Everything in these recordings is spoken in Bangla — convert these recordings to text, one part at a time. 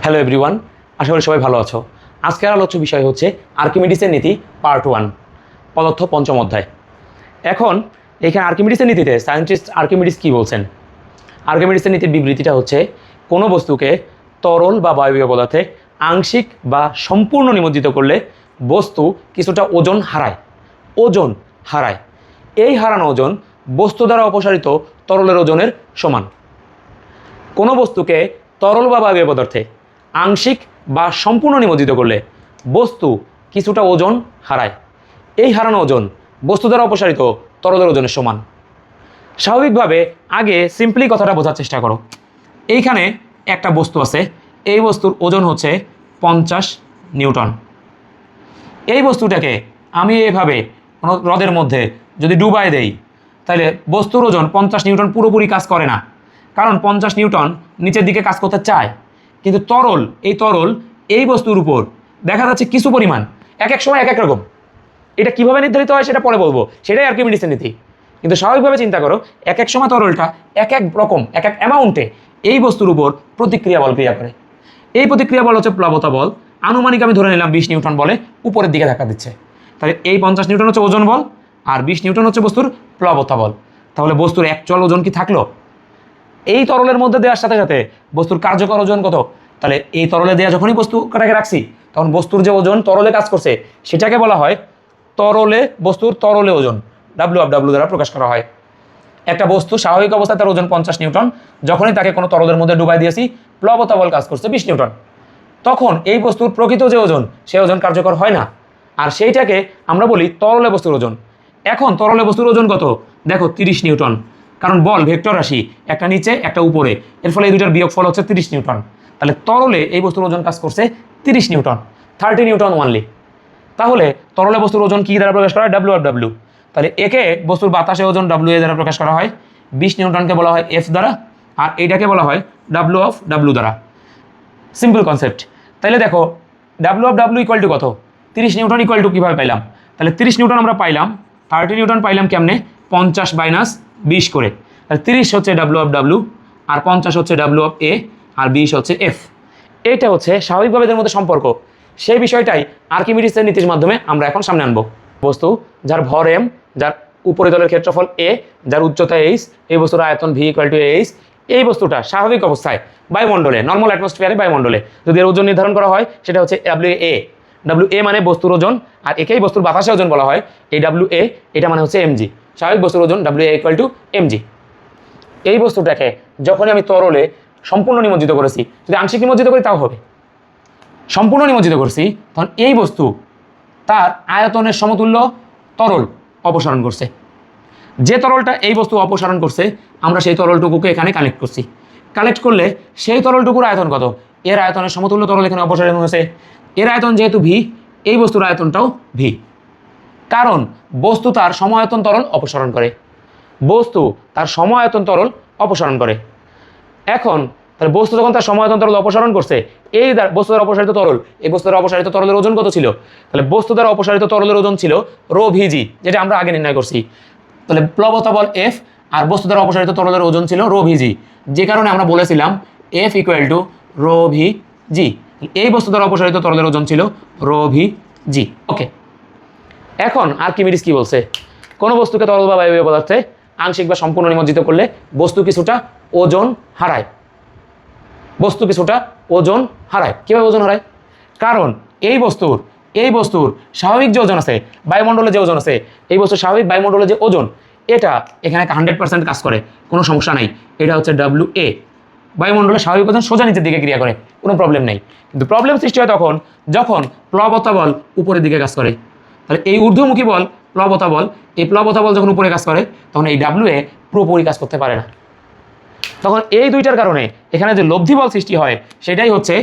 হ্যালো এভরিওয়ান, আশা করি সবাই ভালো আছো। আজকের আলোচ্য বিষয় হচ্ছে আর্কিমিডিসের নীতি পার্ট 1, পদার্থ পঞ্চম অধ্যায়। এখন এখানে আর্কিমিডিসের নীতিতে সায়েন্টিস্ট আর্কিমিডিস কী বলছেন? আর্কিমিডিসের নীতির বিবৃতিটা হচ্ছে কোনো বস্তুকে তরল বা বায়বীয় পদার্থে আংশিক বা সম্পূর্ণ নিমজ্জিত করলে বস্তু কিছুটা ওজন হারায়। এই হারানো ওজন বস্তু দ্বারা অপসারিত তরলের ওজনের সমান। কোনো বস্তুকে তরল বা বায়বীয় পদার্থে আংশিক বা সম্পূর্ণ নিমজ্জিত করলে বস্তু কিছুটা ওজন হারায়। এই হারানো ওজন বস্তু দ্বারা অপসারিত তরলের ওজনের সমান। স্বাভাবিকভাবে আগে সিম্পলি কথাটা বোঝার চেষ্টা করো। এইখানে একটা বস্তু আছে, এই বস্তুর ওজন হচ্ছে 50 নিউটন। এই বস্তুটাকে আমি এভাবে কোনো হ্রদের মধ্যে যদি ডুবাই দেই, তাহলে বস্তুর ওজন 50 নিউটন পুরোপুরি কাজ করে না, কারণ 50 নিউটন নিচের দিকে কাজ করতে চায়। কিন্তু তরল এই বস্তুর উপর দেখা যাচ্ছে কিছু পরিমাণ এক এক সময় এক এক রকম। এটা কিভাবে নির্ধারিত হয় সেটা পরে বলবো, সেটাই আর্কিমিডিসের নীতি। কিন্তু স্বাভাবিকভাবে চিন্তা করো, এক এক সময় তরলটা এক এক রকম এক এক অ্যামাউন্টে এই বস্তুর উপর প্রতিক্রিয়া বল ক্রিয়া করে। এই প্রতিক্রিয়া বল হচ্ছে প্লাবতা বল। আনুমানিক আমি ধরে নিলাম 20 নিউটন বলে উপরের দিকে ধাক্কা দিচ্ছে। তাহলে এই 50 নিউটন হচ্ছে ওজন বল, আর 20 নিউটন হচ্ছে বস্তুর প্লাবতা বল। তাহলে বস্তুর অ্যাকচুয়াল ওজন কি থাকলো? এই তরলের মধ্যে দেওয়ার সাথে সাথে বস্তুর কার্যকর ওজন কত? তাহলে এই তরলে দেওয়া যখনই বস্তুটাকে রাখছি, তখন বস্তুর যে ওজন তরলে কাজ করছে সেটাকে বলা হয় বস্তুর তরলে ওজন, WF দ্বারা প্রকাশ করা হয়। একটা বস্তু স্বাভাবিক অবস্থায় তার ওজন 50 নিউটন, যখনই তাকে কোনো তরলের মধ্যে ডুবাই দিয়েছি, প্লাবতা বল কাজ করছে 20 নিউটন, তখন এই বস্তুর প্রকৃত যে ওজন সে ওজন কার্যকর হয় না, আর সেইটাকে আমরা বলি তরলে বস্তুর ওজন। এখন তরলে বস্তুর ওজন কত? দেখো 30 নিউটন, কারণ বল ভেক্টর রাশি, একটা নিচে একটা উপরে, এর ফলে এই দুইটার বিয়োগফল হচ্ছে 30 নিউটন। তাহলে তরলে এই বস্তুর ওজন কাজ করছে 30 নিউটন, 30 নিউটন ওনলি। তাহলে তরলে বস্তুর ওজন কি দ্বারা প্রকাশ করা হয়? WF। তাহলে একে বস্তুর বাতাসে ওজন WA দ্বারা প্রকাশ করা হয়, 20 নিউটনকে বলা হয় F দ্বারা, আর এইটাকে বলা হয় WF দ্বারা। Simple concept. তাহলে দেখো WF ইকুয়াল টু কত? 30 নিউটন ইকুয়াল টু কীভাবে পাইলাম? তাহলে 30 নিউটন আমরা পাইলাম, 30 নিউটন পাইলাম কেমনে? 50 মাইনাস 20 করে। তাহলে 30 হচ্ছে WF, আর 50 হচ্ছে WFA, আর 20 হচ্ছে F। এইটা হচ্ছে স্বাভাবিকভাবে এদের মধ্যে সম্পর্ক। সেই বিষয়টাই আর্কিমিডিসের নীতির মাধ্যমে আমরা এখন সামনে আনবো। বস্তু যার ভর m, যার উপরিতলের ক্ষেত্রফল a, যার উচ্চতা h, এই বস্তুর আয়তন v ইকুয়াল টু h। এই বস্তুটা স্বাভাবিক অবস্থায় বায়ুমণ্ডলে, নর্মাল অ্যাটমসফিয়ারে বায়ুমণ্ডলে যদি এর ওজন নির্ধারণ করা হয়, সেটা হচ্ছে WA মানে বস্তুর ওজন, আর একেই বস্তুর বাতাসে ওজন বলা হয়। এই WA এটা মানে হচ্ছে mg, স্বাভাবিক বস্তুর ওজন WA ইকুয়াল টু mg। এই বস্তুটাকে যখনই আমি তরলে সম্পূর্ণ নিমজ্জিত করেছি, যদি আংশিক নিমজ্জিত করি তাও হবে, সম্পূর্ণ নিমজ্জিত করছি, তখন এই বস্তু তার আয়তনের সমতুল্য তরল অপসারণ করছে। যে তরলটা এই বস্তু অপসারণ করছে, আমরা সেই তরলটুকুকে এখানে কালেক্ট করছি। কালেক্ট করলে সেই তরলটুকুর আয়তন কত? এর আয়তনের সমতুল্য তরল এখানে অপসারণ হয়েছে। এর আয়তন যেহেতু v, এই বস্তুর আয়তনটাও v, কারণ বস্তু তার সমায়তন তরল অপসারণ করে। এখন তাহলে বস্তু যখন তার সমায়তন তরল অপসারণ করছে, এই বস্তু দ্বারা অপসারিত তরল, এই বস্তু দ্বারা অপসারিত তরলের ওজন কত ছিল? তাহলে বস্তু দ্বারা অপসারিত তরলের ওজন ছিল ρVg, যেটা আমরা আগে নির্ণয় করছি। তাহলে প্লাবতা বল F, আর বস্তু দ্বারা অপসারিত তরলের ওজন ছিল ρVg, যে কারণে আমরা বলেছিলাম F ইকুয়াল টু ρVg। এই বস্তু দ্বারা অপসারিত তরলের ওজন ছিল ρVg। ওকে, এখন আর্কিমিডিস কি বলছে? কোনো বস্তুকে তরল বা বায়বীয় পদার্থে আংশিক বা সম্পূর্ণ নিমজ্জিত করলে বস্তু কিছুটা ওজন হারায়। কীভাবে ওজন হারায়? কারণ এই বস্তুর স্বাভাবিক যে ওজন আছে, বায়ুমণ্ডলে যে ওজন আছে, এই বস্তুর স্বাভাবিক বায়ুমণ্ডলে যে ওজন, এটা এখানে 100% কাজ করে, কোনো সমস্যা নাই। এটা হচ্ছে WA, বায়ুমণ্ডলের স্বাভাবিক ওজন সোজা নিচের দিকে ক্রিয়া করে, কোনো প্রবলেম নেই। কিন্তু প্রবলেম সৃষ্টি হয় তখন যখন প্লাবতা বল উপরের দিকে কাজ করে। তাহলে এই ঊর্ধ্বমুখী বল প্লাবতা বল, এই প্লাবতা বল যখন উপরে কাজ করে, তখন এই WA পুরোপুরি কাজ করতে পারে না। তখন এই দুইটার কারণে এখানে যে লব্ধি বল সৃষ্টি হয়, সেটাই হচ্ছে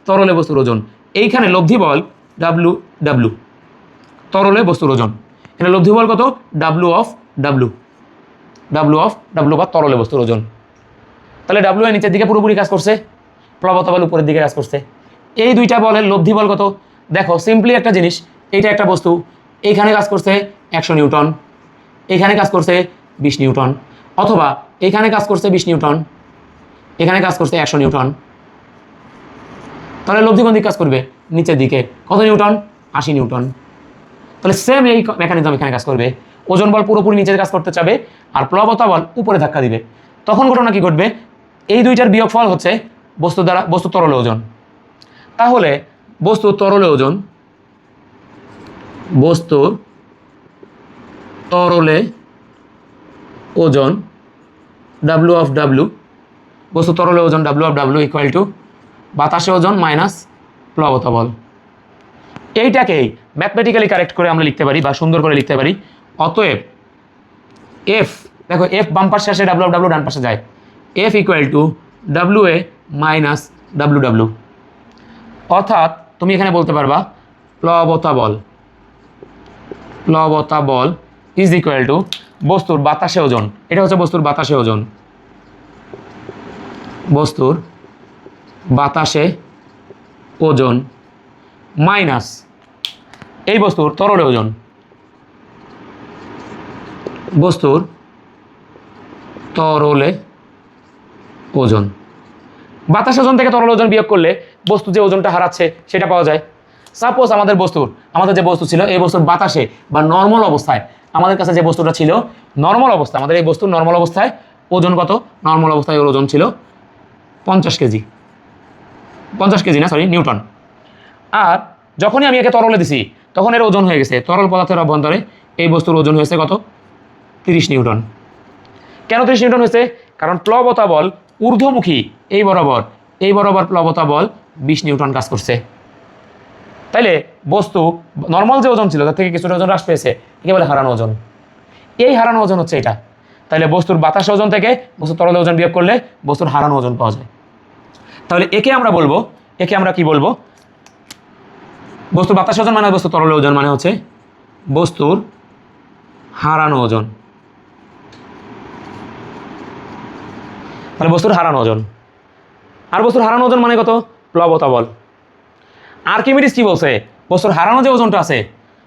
তরলে বস্তুর ওজন। এইখানে লব্ধি বল WW, তরলে বস্তুর ওজন। এখানে লব্ধি বল কত? WW বা তরলে বস্তুর ওজন। তাহলে WA নিচের দিকে পুরোপুরি কাজ করছে, প্লাবতা বল উপরের দিকে কাজ করছে। এই দুইটা বলের লব্ধি বল কত? দেখো সিম্পলি একটা জিনিস, এইটা একটা বস্তু, এইখানে কাজ করছে 100 নিউটন, এখানে কাজ করছে 20 নিউটন, অথবা এখানে কাজ করছে 20 নিউটন, এখানে কাজ করছে 100 নিউটন। তাহলে লব্ধি কোন দিকে কাজ করবে? নিচের দিকে। কত নিউটন? 80 নিউটন। তাহলে সেম এই মেকানিজম এখানে কাজ করবে। ওজন বল পুরোপুরি নিচের কাজ করতে চাবে, আর প্লবতা বল উপরে ধাক্কা দিবে। তখন ঘটনা কি ঘটবে? এই দুইটার বিয়োগফল হচ্ছে বস্তু তরলে ওজন। তাহলে বস্তুর তরলে ওজন, বস্তুর তরলে ওজন ডাব্লিউ অফ ডাব্লিউ, বস্তু তরলে ওজন W of W equal to বাতাসে ওজন মাইনাস প্লবতা বল। এইটাকেই ম্যাথমেটিক্যালি কারেক্ট করে আমরা লিখতে পারি বা সুন্দর করে লিখতে পারি। অতএব এফ, দেখো এফ বাম পাশে আসে, ডাব্লিউ অফ ডাব্লিউ ডান পাশে যায়, F equal to W A minus W W. অর্থাৎ তুমি এখানে বলতে পারবা প্লবতা বল ইজ ইকুয়াল টু বস্তুর বাতাসে ওজন, এটা হচ্ছে বস্তুর বাতাসে ওজন, বস্তুর বাতাসে ওজন মাইনাস এই বস্তুর তরলে ওজন, বস্তুর তরলে ওজন। বাতাস ওজন থেকে তরল ওজন বিয়োগ করলে বস্তু যে ওজনটা হারাচ্ছে সেটা পাওয়া যায়। সাপোজ আমাদের যে বস্তু ছিল, এই বস্তুর বাতাসে বা নর্মাল অবস্থায় আমাদের কাছে যে বস্তুটা ছিল নর্মাল অবস্থা, আমাদের এই বস্তুর নর্মাল অবস্থায় ওজন কত? নর্মাল অবস্থায় ওর ওজন ছিল 50 কেজি, 50 কেজি না, সরি, নিউটন। আর যখনই আমি একে তরলে দিছি তখন এর ওজন হয়ে গেছে, তরল পদার্থের অভ্যন্তরে এই বস্তুর ওজন হয়েছে কত? 30 নিউটন। কেন 30 নিউটন হয়েছে? কারণ প্লবতা বল ঊর্ধ্বমুখী, এই বরাবর প্লবতা বল 20 নিউটন কাজ করছে। তাইলে বস্তু নর্মাল যে ওজন ছিল তার থেকে কিছুটা ওজন হ্রাস পেয়েছে, একে বলে হারানো ওজন। এই হারানো ওজন হচ্ছে এটা। তাহলে বস্তুর বাতাস ওজন থেকে বস্তুর তরল ওজন বিয়োগ করলে বস্তুর হারানো ওজন পাওয়া যায়। তাহলে একে আমরা কি বলবো? বস্তুর বাতাস ওজন মানে বস্তুর তরল ওজন মানে হচ্ছে বস্তুর হারানো ওজন। তাহলে বস্তুর হারানো ওজন, আর বস্তুর হারানো ওজন মানে কত? প্লবতা বল। আর্কিমিডিস কি বলছে? বস্তুর হারানো যে ওজনটা আছে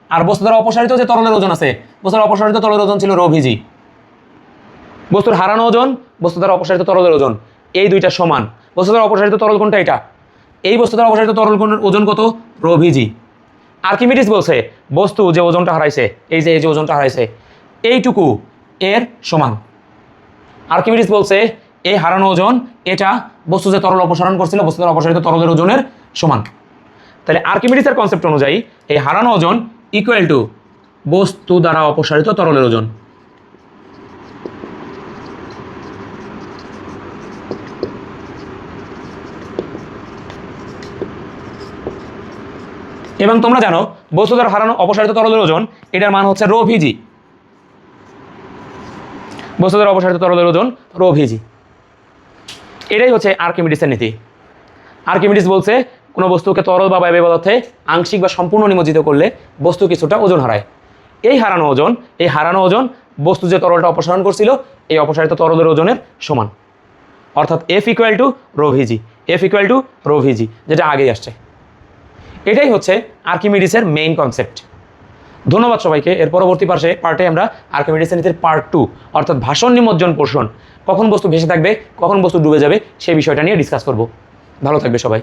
আর বস্তু দ্বারা অপসারিত যে তরলের ওজন আছে, বস্তুর অপসারিত তরলের ওজন ছিল ρVg। বস্তুর হারানো ওজন, বস্তু দ্বারা অপসারিত তরলের ওজন, এই দুইটা সমান। বস্তু দ্বারা অপসারিত তরল কোনটা? এটা। এই বস্তু দ্বারা অপসারিত তরল কোণের ওজন কত? ρVg। আর্কিমিডিস বলছে বস্তু যে ওজনটা হারাইছে, এই যে ওজনটা হারাইছে, এইটুকু এর সমান। আর্কিমিডিস বলছে এই হারানো ওজন এটা বস্তু যে তরল অপসারণ করছিল বস্তু দ্বারা অপসারিত তরলের ওজনের সমান। তাহলে আর্কিমিডিসের কনসেপ্ট অনুযায়ী এই হারানো ওজন ইকুয়াল টু বস্তু দ্বারা অপসারিত তরলের ওজন। এবং তোমরা জানো বস্তু দ্বারা হারানো অপসারিত তরলের ওজন, এটার মান হচ্ছে ρVg। বস্তু দ্বারা অপসারিত তরলের ওজন ρVg। এটাই হচ্ছে আর্কিমিডিসের নীতি। আর্কিমিডিস বলছে কোনো বস্তুকে তরল বা বায়বীয় পদার্থে আংশিক বা সম্পূর্ণ নিমজ্জিত করলে বস্তু কিছুটা ওজন হারায়। এই হারানো ওজন বস্তু যে তরলটা অপসারণ করছিল এই অপসারিত তরলের ওজনের সমান। অর্থাৎ F ইকুয়াল টু ρVg, যেটা আগেই আসছে। এটাই হচ্ছে আর্কিমিডিসের মেইন কনসেপ্ট। ধন্যবাদ সবাইকে। এর পরবর্তী পার্টে আমরা আর্কিমিডিসের নীতির পার্ট 2 অর্থাৎ ভাষণ নিমজ্জন পোর্শন, কখন বস্তু ভেসে থাকবে কখন বস্তু ডুবে যাবে সেই বিষয়টা নিয়ে ডিসকাস করব। ভালো থাকবে সবাই।